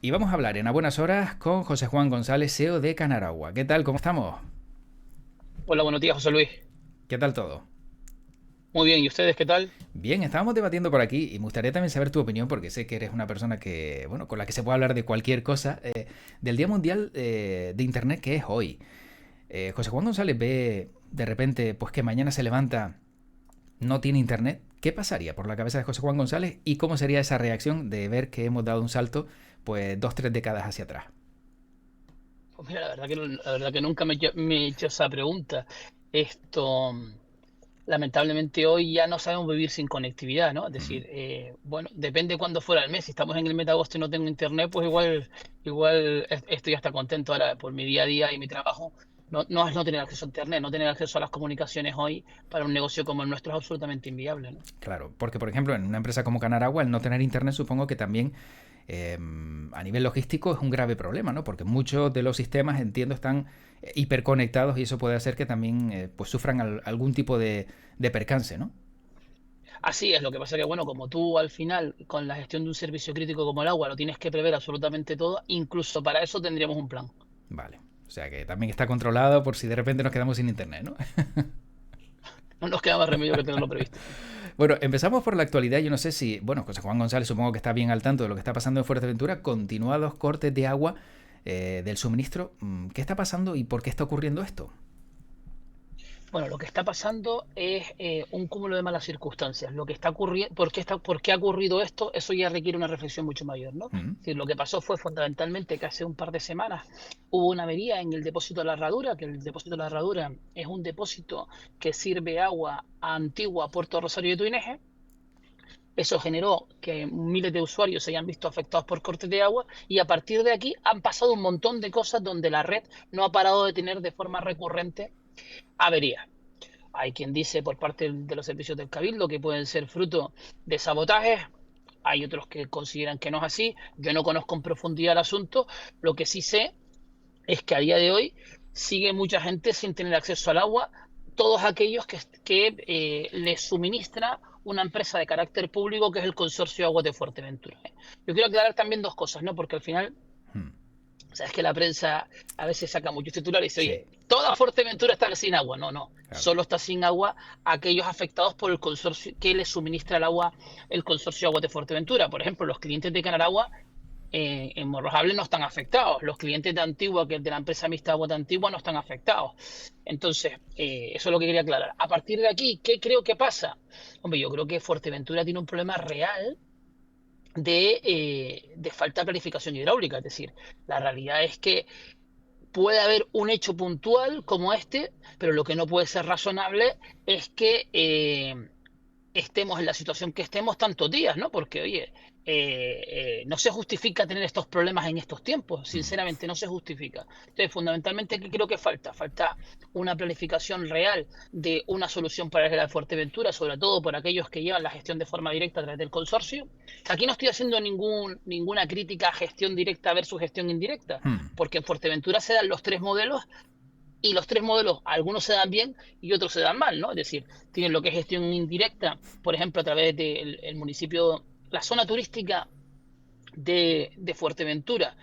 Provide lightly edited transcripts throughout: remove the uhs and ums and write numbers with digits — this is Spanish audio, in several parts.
Y vamos a hablar en A Buenas Horas con José Juan González, CEO de Canaragua. ¿Qué tal? ¿Cómo estamos? Hola, buenos días, José Luis. ¿Qué tal todo? Muy bien, ¿y ustedes qué tal? Bien, estábamos debatiendo por aquí y me gustaría también saber tu opinión porque sé que eres una persona que, bueno, con la que se puede hablar de cualquier cosa, del Día Mundial de Internet que es hoy. José Juan González ve de repente pues que mañana se levanta, no tiene Internet. ¿Qué pasaría por la cabeza de José Juan González y cómo sería esa reacción de ver que hemos dado un salto pues 2, 3 décadas hacia atrás? Pues mira, la verdad que nunca me he hecho esa pregunta. Esto, lamentablemente hoy ya no sabemos vivir sin conectividad, ¿no? Es Mm. decir, bueno, depende cuándo fuera el mes. Si estamos en el mes de agosto y no tengo internet, pues igual estoy hasta contento ahora por mi día a día y mi trabajo. No es no tener acceso a internet, no tener acceso a las comunicaciones hoy para un negocio como el nuestro es absolutamente inviable, ¿no? Claro, porque por ejemplo en una empresa como Canaragua el no tener internet supongo que también a nivel logístico es un grave problema, ¿no? Porque muchos de los sistemas, entiendo, están hiperconectados y eso puede hacer que también pues sufran algún tipo de percance, ¿no? Así es, lo que pasa que, bueno, como tú al final, con la gestión de un servicio crítico como el agua, lo tienes que prever absolutamente todo, incluso para eso tendríamos un plan. Vale. O sea que también está controlado por si de repente nos quedamos sin internet, ¿no? No nos queda más remedio que tenerlo previsto. Bueno, empezamos por la actualidad. Yo no sé si, bueno, José Juan González supongo que está bien al tanto de lo que está pasando en Fuerteventura. Continuados cortes de agua del suministro. ¿Qué está pasando y por qué está ocurriendo esto? Bueno, lo que está pasando es un cúmulo de malas circunstancias. Lo que está ocurriendo, por qué ha ocurrido esto? Eso ya requiere una reflexión mucho mayor, ¿no? Mm. Es decir, lo que pasó fue fundamentalmente que hace un par de semanas hubo una avería en el depósito de la Herradura, que el depósito de la Herradura es un depósito que sirve agua a Antigua, Puerto Rosario de Tuineje. Eso generó que miles de usuarios se hayan visto afectados por cortes de agua y a partir de aquí han pasado un montón de cosas donde la red no ha parado de tener de forma recurrente averías. Hay quien dice por parte de los servicios del Cabildo que pueden ser fruto de sabotajes. Hay otros que consideran que no es así. Yo no conozco en profundidad el asunto. Lo que sí sé es que a día de hoy sigue mucha gente sin tener acceso al agua, todos aquellos que les suministra una empresa de carácter público que es el Consorcio de Aguas de Fuerteventura. Yo quiero aclarar también dos cosas, ¿no? Porque al final, Mm. sabes que la prensa a veces saca muchos titulares y dice, Sí, oye, toda Fuerteventura está sin agua. No, no, claro. solo está sin agua aquellos afectados por el consorcio que les suministra el agua, el Consorcio de Aguas de Fuerteventura. Por ejemplo, los clientes de Canaragua en Morrojable no están afectados. Los clientes de Antigua, que es de la empresa mixta de Agua de Antigua, no están afectados. Entonces, eso es lo que quería aclarar. A partir de aquí, ¿qué creo que pasa? Hombre, yo creo que Fuerteventura tiene un problema real de falta de planificación hidráulica. Es decir, la realidad es que puede haber un hecho puntual como este, pero lo que no puede ser razonable es que estemos en la situación que estemos tantos días, ¿no? Porque, oye, no se justifica tener estos problemas en estos tiempos, Mm. sinceramente, no se justifica. Entonces, fundamentalmente, ¿qué creo que falta? Falta una planificación real de una solución para la Fuerteventura, sobre todo por aquellos que llevan la gestión de forma directa a través del consorcio. Aquí no estoy haciendo ninguna crítica a gestión directa versus gestión indirecta, Mm. porque en Fuerteventura se dan los tres modelos y los tres modelos, algunos se dan bien y otros se dan mal, ¿no? Es decir, tienen lo que es gestión indirecta, por ejemplo, a través del el municipio, la zona turística de Fuerteventura,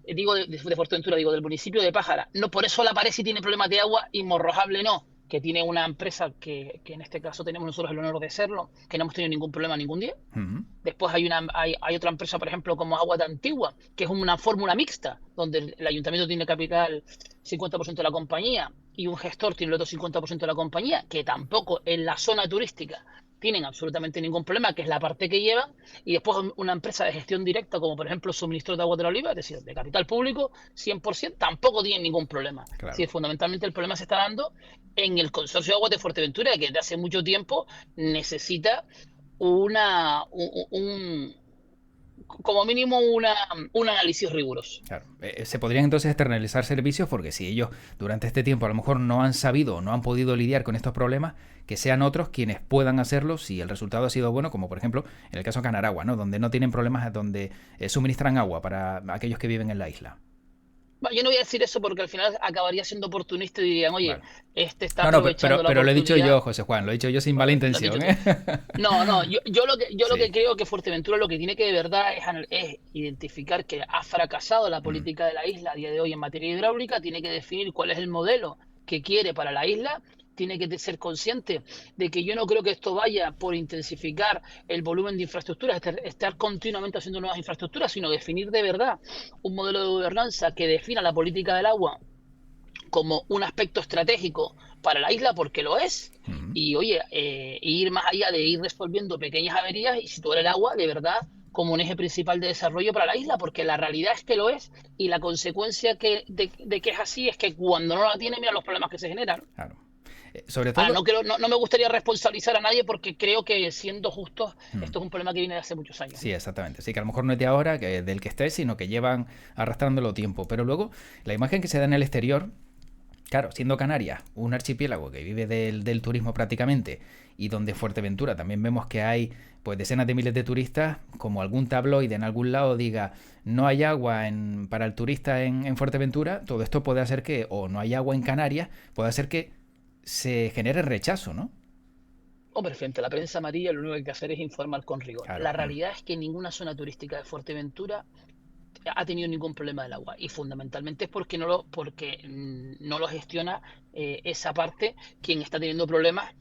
de Fuerteventura, digo, del municipio de Pájara. No por eso la pared sí tiene problemas de agua y Morrojable no, que tiene una empresa que en este caso tenemos nosotros el honor de serlo, que no hemos tenido ningún problema ningún día. Mm. Después hay otra empresa, por ejemplo, como Agua de Antigua, que es una fórmula mixta, donde el ayuntamiento tiene capital 50% de la compañía y un gestor tiene el otro 50% de la compañía, que tampoco en la zona turística tienen absolutamente ningún problema, que es la parte que llevan, y después una empresa de gestión directa, como por ejemplo el suministro de agua de la oliva, es decir, de capital público, 100%, tampoco tienen ningún problema. Es Claro. decir, fundamentalmente el problema se está dando en el Consorcio de Aguas de Fuerteventura, que desde hace mucho tiempo necesita un como mínimo un análisis riguroso. Claro. Se podrían entonces externalizar servicios porque si ellos durante este tiempo a lo mejor no han sabido o no han podido lidiar con estos problemas, que sean otros quienes puedan hacerlo si el resultado ha sido bueno, como por ejemplo en el caso de Canaragua, ¿no? Donde no tienen problemas, donde suministran agua para aquellos que viven en la isla. Yo no voy a decir eso porque al final acabaría siendo oportunista y dirían, oye, Vale. este está No, no, aprovechando la pero lo he dicho yo, oportunidad. José Juan, lo he dicho yo sin mala Bueno, lo has intención, dicho ¿eh? tú. No, no, yo lo que Sí. creo que Fuerteventura lo que tiene que de verdad es identificar que ha fracasado la Mm, política de la isla a día de hoy en materia hidráulica, tiene que definir cuál es el modelo que quiere para la isla, tiene que ser consciente de que yo no creo que esto vaya por intensificar el volumen de infraestructuras, estar continuamente haciendo nuevas infraestructuras, sino definir de verdad un modelo de gobernanza que defina la política del agua como un aspecto estratégico para la isla, porque lo es, mm. y oye, ir más allá de ir resolviendo pequeñas averías y situar el agua de verdad como un eje principal de desarrollo para la isla, porque la realidad es que lo es, y la consecuencia de que es así es que cuando no la tiene, mira los problemas que se generan. Claro. Sobre Ahora, todo, no me gustaría responsabilizar a nadie porque creo que, siendo justos, mm, esto es un problema que viene de hace muchos años, sí, ¿no? exactamente. Sí, que a lo mejor no es de ahora, que del que estés, sino que llevan arrastrándolo tiempo. Pero luego, la imagen que se da en el exterior, claro, siendo Canarias un archipiélago que vive del turismo prácticamente y donde Fuerteventura también vemos que hay pues decenas de miles de turistas, como algún tabloide en algún lado diga no hay agua para el turista en Fuerteventura, todo esto puede hacer que, o no hay agua en Canarias, puede hacer que se genere rechazo, ¿no? Hombre, frente a la prensa amarilla, lo único que hay que hacer es informar con rigor. Claro. La realidad es que ninguna zona turística de Fuerteventura ha tenido ningún problema del agua y fundamentalmente es porque no lo gestiona esa parte quien está teniendo problemas,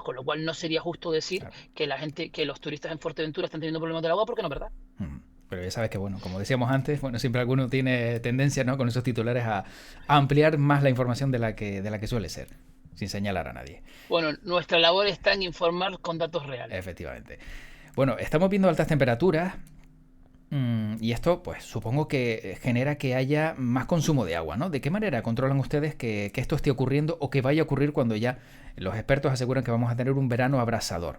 con lo cual no sería justo decir Claro. que la gente, que los turistas en Fuerteventura están teniendo problemas del agua porque no es verdad. Mm. Pero ya sabes que, bueno, como decíamos antes, bueno, siempre alguno tiene tendencia, ¿no? Con esos titulares a ampliar más la información de la que suele ser, sin señalar a nadie. Bueno, nuestra labor está en informar con datos reales. Efectivamente. Bueno, estamos viendo altas temperaturas. Y esto, pues supongo que genera que haya más consumo de agua, ¿no? ¿De qué manera controlan ustedes que esto esté ocurriendo o que vaya a ocurrir cuando ya los expertos aseguran que vamos a tener un verano abrasador?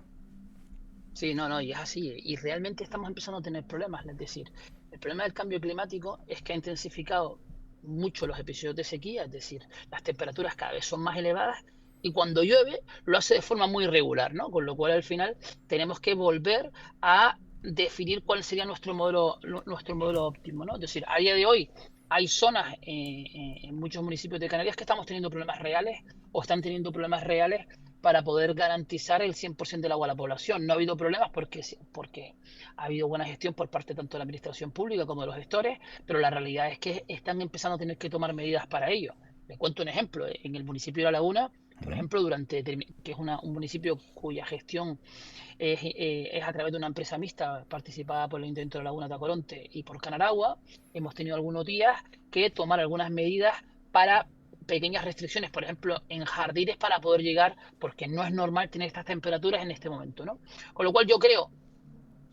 Sí, no, no, y es así. Y realmente estamos empezando a tener problemas. Es decir, el problema del cambio climático es que ha intensificado mucho los episodios de sequía, es decir, las temperaturas cada vez son más elevadas y cuando llueve lo hace de forma muy irregular, ¿no? Con lo cual al final tenemos que volver a definir cuál sería nuestro modelo óptimo, ¿no? Es decir, a día de hoy hay zonas en muchos municipios de Canarias que estamos teniendo problemas reales o están teniendo problemas reales para poder garantizar el 100% del agua a la población. No ha habido problemas porque ha habido buena gestión por parte tanto de la administración pública como de los gestores, pero la realidad es que están empezando a tener que tomar medidas para ello. Les cuento un ejemplo. En el municipio de La Laguna, por Ujú. ejemplo, que es un municipio cuya gestión es a través de una empresa mixta participada por el Ayuntamiento de La Laguna Tacoronte y por Canaragua, hemos tenido algunos días que tomar algunas medidas para pequeñas restricciones, por ejemplo, en jardines para poder llegar, porque no es normal tener estas temperaturas en este momento, ¿no? Con lo cual yo creo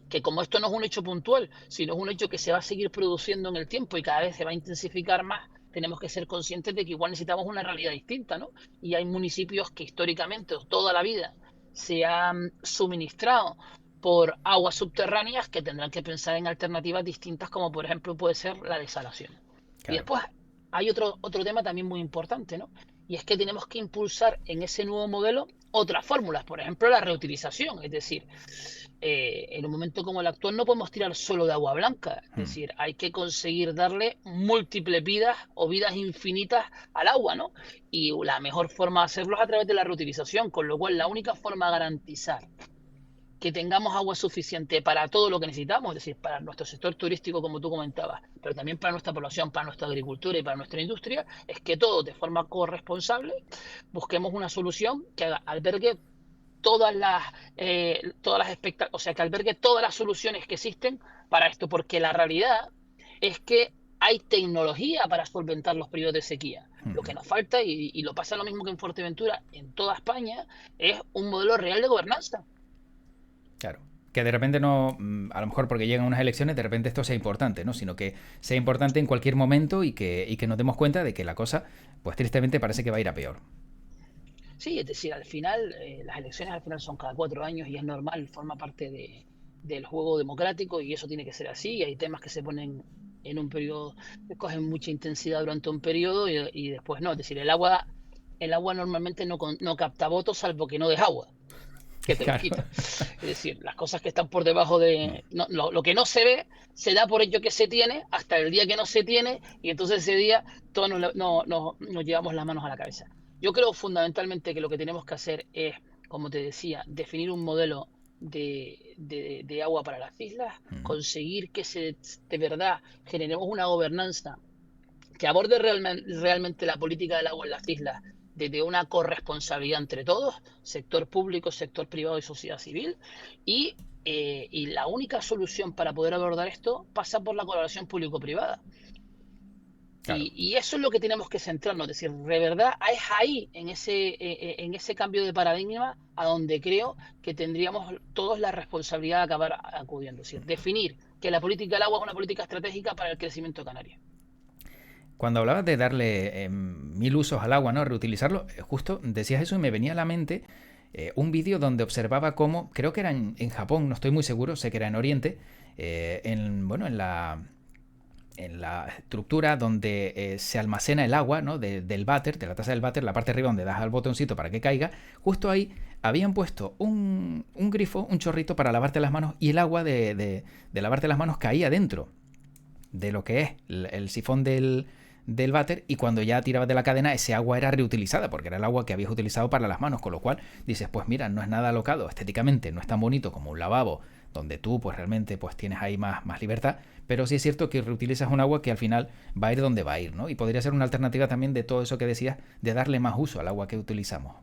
que como esto no es un hecho puntual, sino es un hecho que se va a seguir produciendo en el tiempo y cada vez se va a intensificar más, tenemos que ser conscientes de que igual necesitamos una realidad distinta, ¿no? Y hay municipios que históricamente, toda la vida, se han suministrado por aguas subterráneas que tendrán que pensar en alternativas distintas, como por ejemplo puede ser la desalación. Y Claro. después hay otro tema también muy importante, ¿no? Y es que tenemos que impulsar en ese nuevo modelo otras fórmulas, por ejemplo, la reutilización, es decir, en un momento como el actual no podemos tirar solo de agua blanca, es Mm. decir, hay que conseguir darle múltiples vidas o vidas infinitas al agua, ¿no? Y la mejor forma de hacerlo es a través de la reutilización, con lo cual la única forma de garantizar que tengamos agua suficiente para todo lo que necesitamos, es decir, para nuestro sector turístico, como tú comentabas, pero también para nuestra población, para nuestra agricultura y para nuestra industria, es que todos de forma corresponsable busquemos una solución que albergue o sea, que albergue todas las soluciones que existen para esto, porque la realidad es que hay tecnología para solventar los periodos de sequía. Lo Ujú. que nos falta, y lo pasa lo mismo que en Fuerteventura, en toda España, es un modelo real de gobernanza. Claro. Que de repente no, a lo mejor porque llegan unas elecciones, de repente esto sea importante, ¿no? Sino que sea importante en cualquier momento y que nos demos cuenta de que la cosa, pues tristemente parece que va a ir a peor. Sí, es decir, al final, las elecciones al final son cada 4 años y es normal, forma parte del juego democrático y eso tiene que ser así. Hay temas que se ponen en un periodo, que cogen mucha intensidad durante un periodo y después no. Es decir, el agua normalmente no capta votos salvo que no deja agua. que te los Claro. quita. Es decir, las cosas que están por debajo de... lo que no se ve, se da por hecho que se tiene hasta el día que no se tiene y entonces ese día todos nos llevamos las manos a la cabeza. Yo creo fundamentalmente que lo que tenemos que hacer es, como te decía, definir un modelo de agua para las islas, Mm, conseguir que de verdad generemos una gobernanza que aborde realmente la política del agua en las islas desde una corresponsabilidad entre todos, sector público, sector privado y sociedad civil, y la única solución para poder abordar esto pasa por la colaboración público-privada. claro. Y eso es lo que tenemos que centrarnos, es decir, de verdad es ahí, en ese cambio de paradigma, a donde creo que tendríamos todos la responsabilidad de acabar acudiendo. Es decir, definir que la política del agua es una política estratégica para el crecimiento de Canarias. Cuando hablabas de darle mil usos al agua, ¿no? Reutilizarlo, justo decías eso y me venía a la mente un vídeo donde observaba cómo, creo que era en Japón, no estoy muy seguro, sé que era en Oriente, bueno, en la estructura donde se almacena el agua, ¿no? Del váter, de la taza del váter, la parte de arriba donde das al botoncito para que caiga, justo ahí habían puesto un grifo, un chorrito para lavarte las manos y el agua de lavarte las manos caía dentro de lo que es el sifón del váter y cuando ya tirabas de la cadena ese agua era reutilizada porque era el agua que habías utilizado para las manos, con lo cual dices, pues mira, no es nada alocado, estéticamente no es tan bonito como un lavabo donde tú pues realmente pues tienes ahí más libertad, pero sí es cierto que reutilizas un agua que al final va a ir donde va a ir, ¿no? Y podría ser una alternativa también de todo eso que decías, de darle más uso al agua que utilizamos.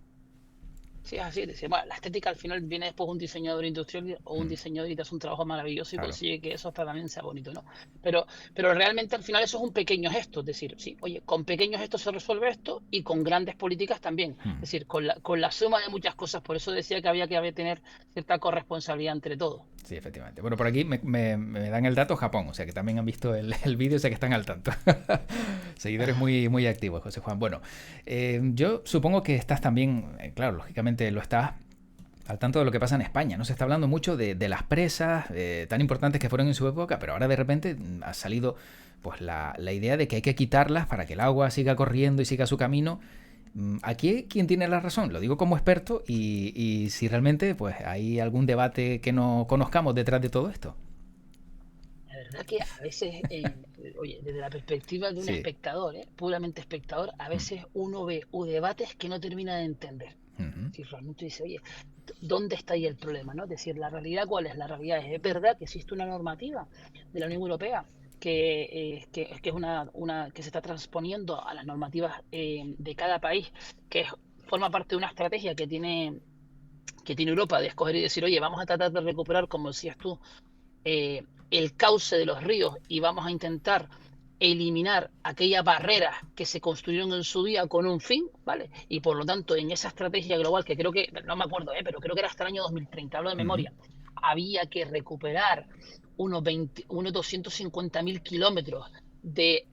Sí, es así. Dice, bueno, la estética al final viene después un diseñador industrial o un Mm, diseñador y te hace un trabajo maravilloso y claro. consigue que eso hasta también sea bonito, ¿no? Pero realmente al final eso es un pequeño gesto. Es decir, sí, oye, con pequeños gestos se resuelve esto y con grandes políticas también. Es Mm. decir, con la suma de muchas cosas. Por eso decía que había que tener cierta corresponsabilidad entre todos. Sí, efectivamente. Bueno, por aquí me dan el dato Japón, o sea que también han visto el vídeo, o sea que están al tanto. Seguidores muy activos, José Juan. Bueno, yo supongo que estás también, claro, lógicamente lo estás al tanto de lo que pasa en España. No se está hablando mucho de las presas tan importantes que fueron en su época, pero ahora de repente ha salido pues la idea de que hay que quitarlas para que el agua siga corriendo y siga su camino. Aquí, ¿quién tiene la razón? Lo digo como experto y si realmente pues hay algún debate que no conozcamos detrás de todo esto. La verdad que a veces, oye, desde la perspectiva de un Sí. espectador, puramente espectador, a Mm. veces uno ve debates que no termina de entender. Ujú. Si realmente dice, oye, ¿dónde está ahí el problema? ¿No? Es decir, la realidad, ¿cuál es? La realidad es verdad que existe una normativa de la Unión Europea que es que se está transponiendo a las normativas de cada país, forma parte de una estrategia que tiene Europa de escoger y decir, oye, vamos a tratar de recuperar, como decías tú, el cauce de los ríos y vamos a intentar eliminar aquellas barreras que se construyeron en su día con un fin, ¿vale? Y por lo tanto, en esa estrategia global, que creo que, no me acuerdo, pero creo que era hasta el año 2030, hablo de Ujú. memoria, había que recuperar unos 250.000 kilómetros de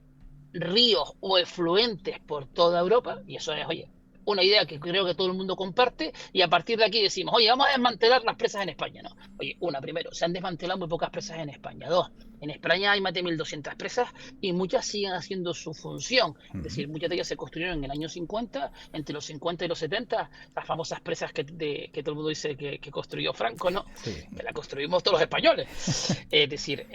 ríos o efluentes por toda Europa, y eso es, oye, una idea que creo que todo el mundo comparte, y a partir de aquí decimos, oye, vamos a desmantelar las presas en España, ¿no? Oye, primero, se han desmantelado muy pocas presas en España. Dos, en España hay más de 1.200 presas y muchas siguen haciendo su función. Es Ujú. decir, muchas de ellas se construyeron en el año 50, entre los 50 y los 70, las famosas presas que todo el mundo dice que construyó Franco, ¿no? Sí. Que la construimos todos los españoles. Es decir,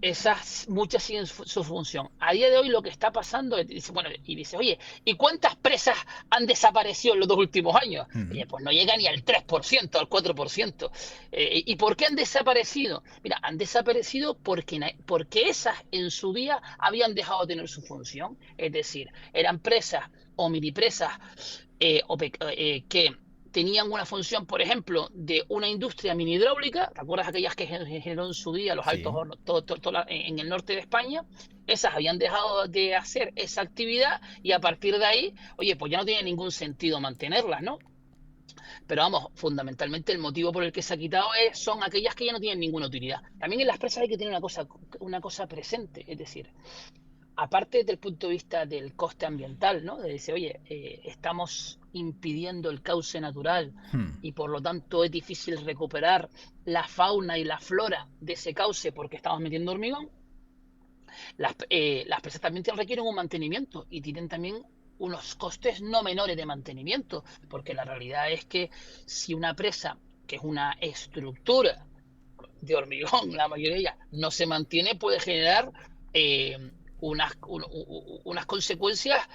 esas muchas siguen su función. A día de hoy lo que está pasando es, dice, oye, ¿y cuántas presas han desaparecido en los 2 últimos años? Ujú. Oye, pues no llega ni al 3%, al 4%. ¿Y por qué han desaparecido? Mira, han desaparecido porque esas en su día habían dejado de tener su función. Es decir, eran presas o mini presas que tenían una función, por ejemplo, de una industria mini hidráulica. ¿Te acuerdas aquellas que generó en su día los altos Sí. hornos en el norte de España? Esas habían dejado de hacer esa actividad y a partir de ahí, oye, pues ya no tiene ningún sentido mantenerlas, ¿no? Pero vamos, fundamentalmente el motivo por el que se ha quitado son aquellas que ya no tienen ninguna utilidad. También en las presas hay que tener una cosa presente, es decir, aparte desde el punto de vista del coste ambiental, ¿no? De decir, oye, estamos impidiendo el cauce natural Hmm. y por lo tanto es difícil recuperar la fauna y la flora de ese cauce porque estamos metiendo hormigón. Las presas también requieren un mantenimiento y tienen también unos costes no menores de mantenimiento, porque la realidad es que si una presa, que es una estructura de hormigón, la mayoría de ellas, no se mantiene, puede generar eh, unas consecuencias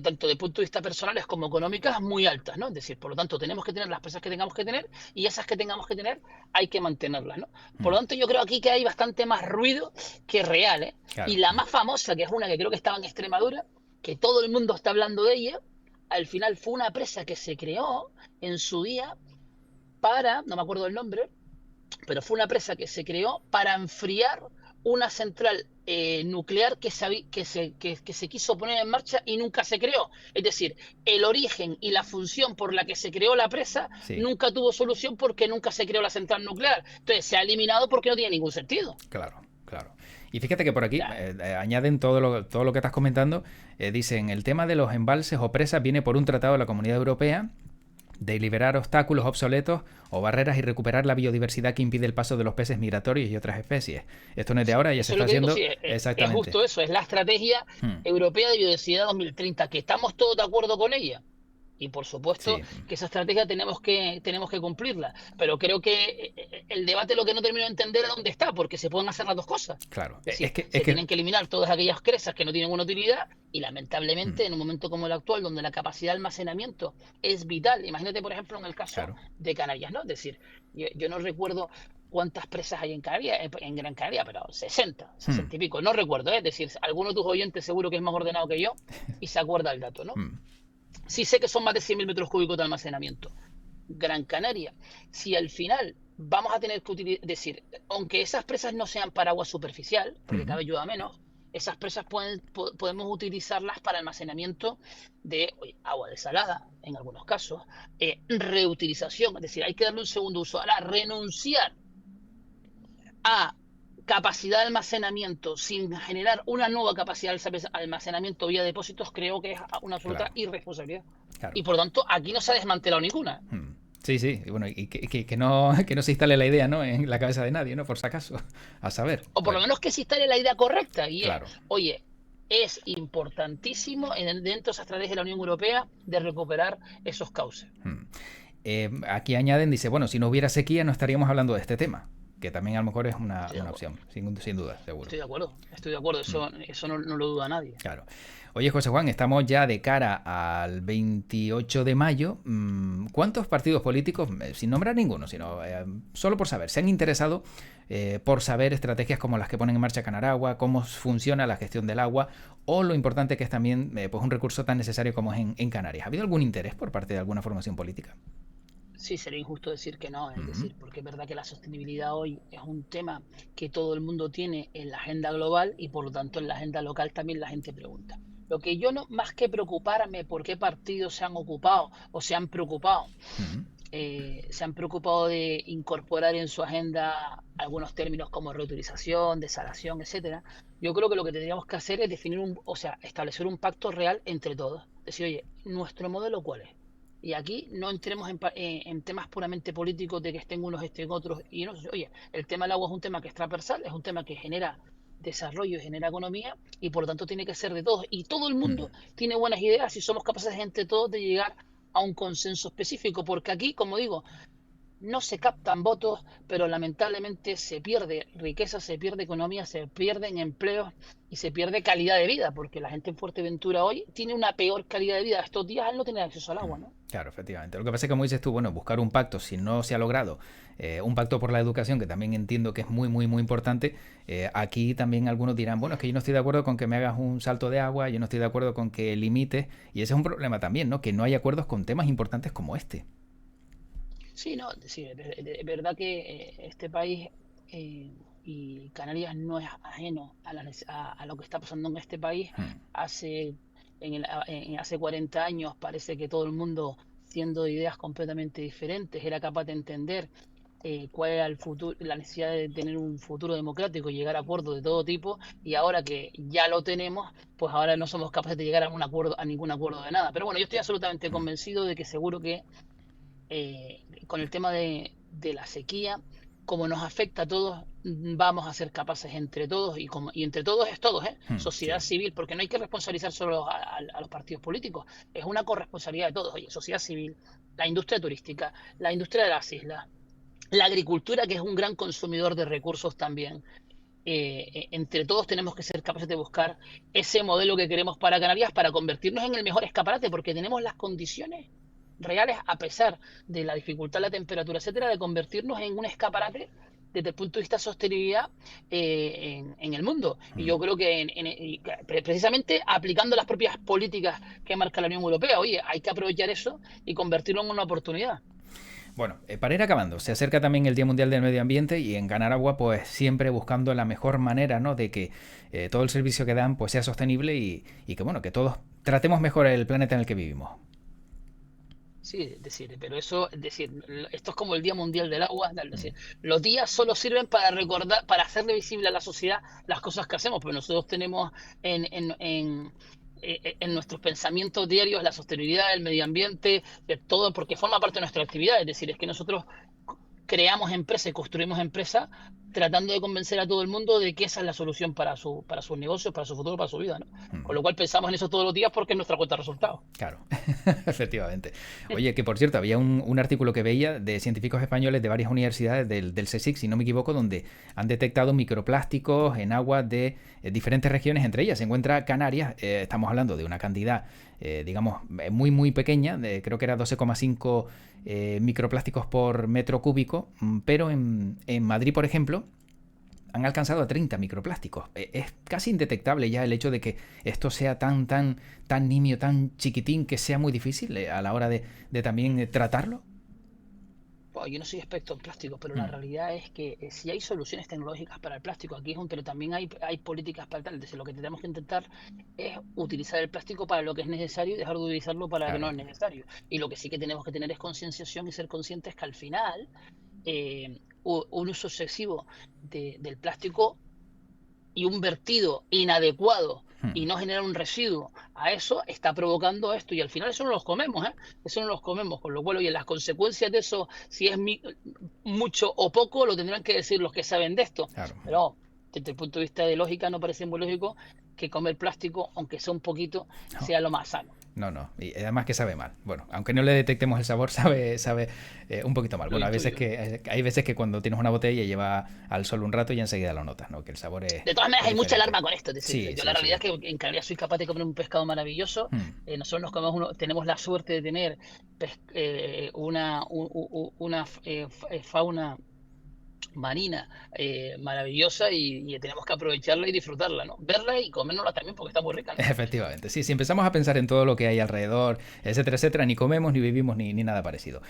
tanto de punto de vista personales como económicas muy altas, ¿no? Es decir, por lo tanto, tenemos que tener las presas que tengamos que tener y esas que tengamos que tener hay que mantenerlas, ¿no? Por Mm, lo tanto, yo creo aquí que hay bastante más ruido que real, ¿eh? Y claro. la más famosa, que es una que creo que estaba en Extremadura, que todo el mundo está hablando de ella, al final fue una presa que se creó en su día para, no me acuerdo el nombre, pero fue una presa que se creó para enfriar una central nuclear que se quiso poner en marcha y nunca se creó. Es decir, el origen y la función por la que se creó la presa Sí, nunca tuvo solución porque nunca se creó la central nuclear. Entonces se ha eliminado porque no tiene ningún sentido. claro, claro. Y fíjate que por aquí Ya, añaden todo lo que estás comentando. Dicen, el tema de los embalses o presas viene por un tratado de la Comunidad Europea de liberar obstáculos obsoletos o barreras y recuperar la biodiversidad que impide el paso de los peces migratorios y otras especies. Esto no es de ahora, ya se eso es está lo que digo, haciendo sí, es exactamente. justo eso, es la estrategia Hmm, europea de biodiversidad 2030, que estamos todos de acuerdo con ella. Y por supuesto sí, que esa estrategia tenemos que cumplirla. Pero creo que el debate lo que no termino de entender es dónde está, porque se pueden hacer las dos cosas. claro. Es decir, Es se que tienen que eliminar todas aquellas cresas que no tienen una utilidad y hmm, lamentablemente en un momento como el actual, donde la capacidad de almacenamiento es vital, imagínate por ejemplo en el caso claro. de Canarias, ¿no? Es decir, yo no recuerdo cuántas presas hay en Canarias, en Gran Canaria, pero 60, Hmm, 60 y pico, no recuerdo, ¿eh? Es decir, alguno de tus oyentes seguro que es más ordenado que yo y se acuerda el dato, ¿no? hmm, Sí sé que son más de 100.000 metros cúbicos de almacenamiento. Gran Canaria, si al final vamos a tener que decir, aunque esas presas no sean para agua superficial, porque hmm, cada vez llueva menos, esas presas podemos utilizarlas para almacenamiento de agua desalada, en algunos casos, reutilización, es decir, hay que darle un segundo uso. Ahora, renunciar a capacidad de almacenamiento sin generar una nueva capacidad de almacenamiento vía depósitos, creo que es una absoluta claro, irresponsabilidad. claro. Y por lo tanto, aquí no se ha desmantelado ninguna. Hmm. Sí, sí, y bueno, y que no, que no se instale la idea, ¿no? En la cabeza de nadie, ¿no? Por si acaso. A saber. O por lo Bueno, menos que se instale la idea correcta. Y es, claro. oye, es importantísimo dentro de esa estrategia de la Unión Europea de recuperar esos cauces. Hmm. Aquí añaden, dice, bueno, si no hubiera sequía no estaríamos hablando de este tema, que también a lo mejor es Estoy de una acuerdo. opción, sin duda, seguro. Estoy de acuerdo. Estoy de acuerdo. Hmm. Eso no lo duda nadie. Claro. Oye, José Juan, estamos ya de cara al 28 de mayo. ¿Cuántos partidos políticos, sin nombrar ninguno, sino solo por saber, se han interesado por saber estrategias como las que ponen en marcha Canaragua, cómo funciona la gestión del agua o lo importante que es también pues un recurso tan necesario como es en Canarias? ¿Ha habido algún interés por parte de alguna formación política? Sí, sería injusto decir que no, es Ujú, decir, porque es verdad que la sostenibilidad hoy es un tema que todo el mundo tiene en la agenda global y por lo tanto en la agenda local también la gente pregunta. Lo que yo no, más que preocuparme por qué partidos se han ocupado o ujú, se han preocupado de incorporar en su agenda algunos términos como reutilización, desalación, etcétera. Yo creo que lo que tendríamos que hacer es definir o sea, establecer un pacto real entre todos. Decir, oye, ¿nuestro modelo cuál es? Y aquí no entremos en temas puramente políticos de que estén unos, estén otros. Y no, oye, el tema del agua es un tema que es transversal, es un tema que genera desarrollo, genera economía y por lo tanto tiene que ser de todos. Y todo el ujú. mundo tiene buenas ideas si somos capaces entre todos de llegar a un consenso específico, porque aquí, como digo, no se captan votos, pero lamentablemente se pierde riqueza, se pierde economía, se pierden empleos y se pierde calidad de vida, porque la gente en Fuerteventura hoy tiene una peor calidad de vida estos días al no tener acceso al agua, ¿no? Claro, efectivamente. Lo que pasa es que, como dices tú, bueno, buscar un pacto, si no se ha logrado, un pacto por la educación, que también entiendo que es muy, muy, muy importante, aquí también algunos dirán, bueno, es que yo no estoy de acuerdo con que me hagas un salto de agua, yo no estoy de acuerdo con que limites, y ese es un problema también, ¿no? Que no hay acuerdos con temas importantes como este. Sí, no, sí, es verdad que este país eh, y Canarias no es ajeno a lo que está pasando en este país. Hmm, Hace, hace 40 años parece que todo el mundo, siendo de ideas completamente diferentes, era capaz de entender cuál era el futuro, la necesidad de tener un futuro democrático y llegar a acuerdos de todo tipo. Y ahora que ya lo tenemos, pues ahora no somos capaces de llegar a un acuerdo, a ningún acuerdo de nada. Pero bueno, yo estoy absolutamente convencido de que seguro que con el tema de la sequía, como nos afecta a todos, vamos a ser capaces entre todos, y entre todos es todos, ¿eh? Sociedad Sí. civil, porque no hay que responsabilizar solo a los partidos políticos, es una corresponsabilidad de todos. Oye, sociedad civil, la industria turística, la industria de las islas, la agricultura, que es un gran consumidor de recursos también. Entre todos tenemos que ser capaces de buscar ese modelo que queremos para Canarias, para convertirnos en el mejor escaparate, porque tenemos las condiciones reales, a pesar de la dificultad, la temperatura, etcétera, de convertirnos en un escaparate desde el punto de vista de sostenibilidad en el mundo. Y yo creo que precisamente aplicando las propias políticas que marca la Unión Europea, oye, hay que aprovechar eso y convertirlo en una oportunidad. Bueno, para ir acabando, se acerca también el Día Mundial del Medio Ambiente y en Canaragua pues siempre buscando la mejor manera, ¿no?, de que todo el servicio que dan pues sea sostenible y que bueno, que todos tratemos mejor el planeta en el que vivimos. Sí, es decir, pero eso, es decir, esto es como el Día Mundial del Agua, es decir, los días solo sirven para recordar, para hacerle visible a la sociedad las cosas que hacemos, pero nosotros tenemos en nuestros pensamientos diarios la sostenibilidad, el medio ambiente, de todo, porque forma parte de nuestra actividad. Es decir, es que nosotros creamos empresas y construimos empresas tratando de convencer a todo el mundo de que esa es la solución para sus negocios, para su futuro, para su vida, ¿no? Con lo cual pensamos en eso todos los días porque es nuestra cuenta de resultados. Claro, efectivamente. Oye, que por cierto, había un artículo que veía de científicos españoles de varias universidades del CSIC, si no me equivoco, donde han detectado microplásticos en aguas de diferentes regiones, entre ellas se encuentra Canarias. Estamos hablando de una cantidad, digamos, muy, muy pequeña, creo que era 12,5 microplásticos por metro cúbico, pero en Madrid, por ejemplo, han alcanzado a 30 microplásticos. Es casi indetectable ya el hecho de que esto sea tan nimio, tan chiquitín, que sea muy difícil a la hora de también tratarlo. Bueno, yo no soy experto en plástico, pero la realidad es que si hay soluciones tecnológicas para el plástico, aquí es un, pero también hay políticas para tal. Entonces, lo que tenemos que intentar es utilizar el plástico para lo que es necesario y dejar de utilizarlo para lo que no Claro. es necesario. Y lo que sí que tenemos que tener es concienciación y ser conscientes que al final un uso excesivo del plástico y un vertido inadecuado y no generar un residuo a eso está provocando esto, y al final eso no los comemos, ¿eh? Eso no los comemos, con lo cual, oye, las consecuencias de eso, si es mucho o poco, lo tendrán que decir los que saben de esto, Claro. pero desde el punto de vista de lógica no parece muy lógico que comer plástico, aunque sea un poquito, No. sea lo más sano. No. Y además que sabe mal. Bueno, aunque no le detectemos el sabor, sabe un poquito mal. Lo Bueno, intuyo. hay veces que cuando tienes una botella y lleva al sol un rato y enseguida lo notas, ¿no? Que el sabor De todas maneras, es hay mucha diferente. alarma con esto. Es decir, Sí, yo la sí, sí. realidad es que en Canarias soy capaz de comer un pescado maravilloso. Nosotros nos comemos tenemos la suerte de tener una fauna marina maravillosa, y tenemos que aprovecharla y disfrutarla, ¿no? Verla y comérnosla también porque está muy rica, ¿no? Efectivamente, sí, si empezamos a pensar en todo lo que hay alrededor, etcétera, ni comemos, ni vivimos, ni nada parecido.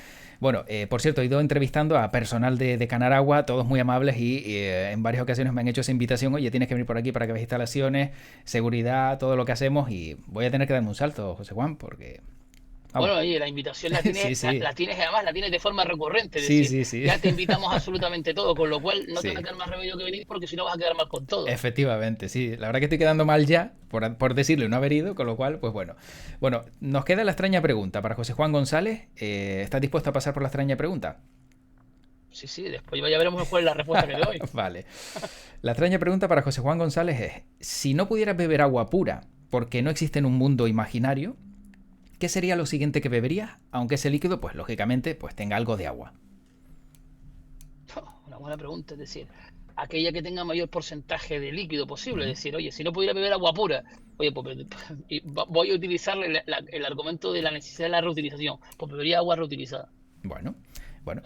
Bueno, por cierto, he ido entrevistando a personal de Canaragua, todos muy amables y en varias ocasiones me han hecho esa invitación: oye, tienes que venir por aquí para que veas instalaciones, seguridad, todo lo que hacemos, y voy a tener que darme un salto, José Juan, porque... Vamos. Bueno, oye, la invitación Sí, sí. la tienes, además la tienes de forma recurrente, es Sí, decir, sí, sí. ya te invitamos absolutamente todo, con lo cual no te va a Sí. quedar más remedio que venir, porque si no vas a quedar mal con todo. Efectivamente, sí. La verdad que estoy quedando mal ya por decirlo y no haber ido, con lo cual, pues bueno. Bueno, nos queda la extraña pregunta para José Juan González. ¿Estás dispuesto a pasar por la extraña pregunta? Sí, sí, después ya veremos cuál es la respuesta que le doy. Vale. La extraña pregunta para José Juan González es: si no pudieras beber agua pura porque no existe en un mundo imaginario, ¿qué sería lo siguiente que beberías? Aunque ese líquido, pues lógicamente, pues tenga algo de agua. Una buena pregunta, es decir, aquella que tenga mayor porcentaje de líquido posible. Es decir, oye, si no pudiera beber agua pura, oye, pues voy a utilizar el argumento de la necesidad de la reutilización, pues bebería agua reutilizada. Bueno,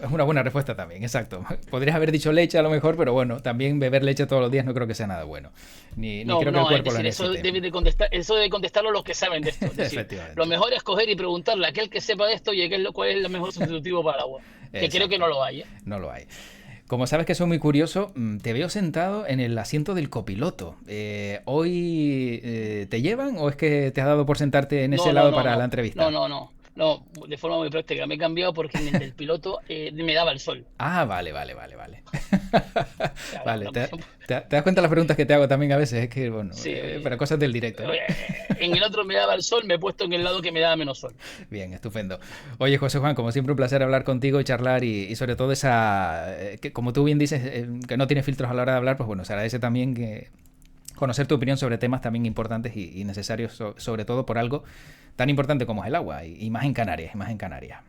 es una buena respuesta también, exacto. Podrías haber dicho leche a lo mejor, pero bueno, también beber leche todos los días no creo que sea nada bueno. Ni No, creo que el no, es cuerpo lo decir, necesite. eso debe contestarlo los que saben de esto. Es decir, lo Efectivamente. mejor es coger y preguntarle a aquel que sepa de esto, oye, cuál es el mejor sustitutivo para el agua. Que creo que Exacto. no lo hay, ¿eh? No lo hay. Como sabes que soy muy curioso, te veo sentado en el asiento del copiloto. ¿Hoy te llevan o es que te has dado por sentarte en ese No, no, lado no, para la no, no, entrevista? no, no. No, de forma muy práctica. Me he cambiado porque en el del piloto me daba el sol. Ah, vale, vale, vale, vale. Claro, Vale, ¿te das cuenta de las preguntas que te hago también a veces? Es que, bueno, sí, para cosas del directo, ¿no? en el otro me daba el sol, me he puesto en el lado que me daba menos sol. Bien, estupendo. Oye, José Juan, como siempre un placer hablar contigo y charlar y sobre todo esa, que como tú bien dices, que no tienes filtros a la hora de hablar, pues bueno, se agradece también que conocer tu opinión sobre temas también importantes y necesarios, sobre todo por algo tan importante como es el agua y más en Canarias, y más en Canarias.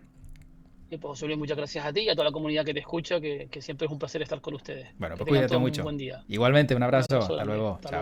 Y pues, José Luis, muchas gracias a ti y a toda la comunidad que te escucha, que siempre es un placer estar con ustedes. Bueno, Que pues tengan cuídate todos un mucho. buen día. Igualmente, un Un abrazo. abrazo Hasta grande. luego. Hasta luego. Chao.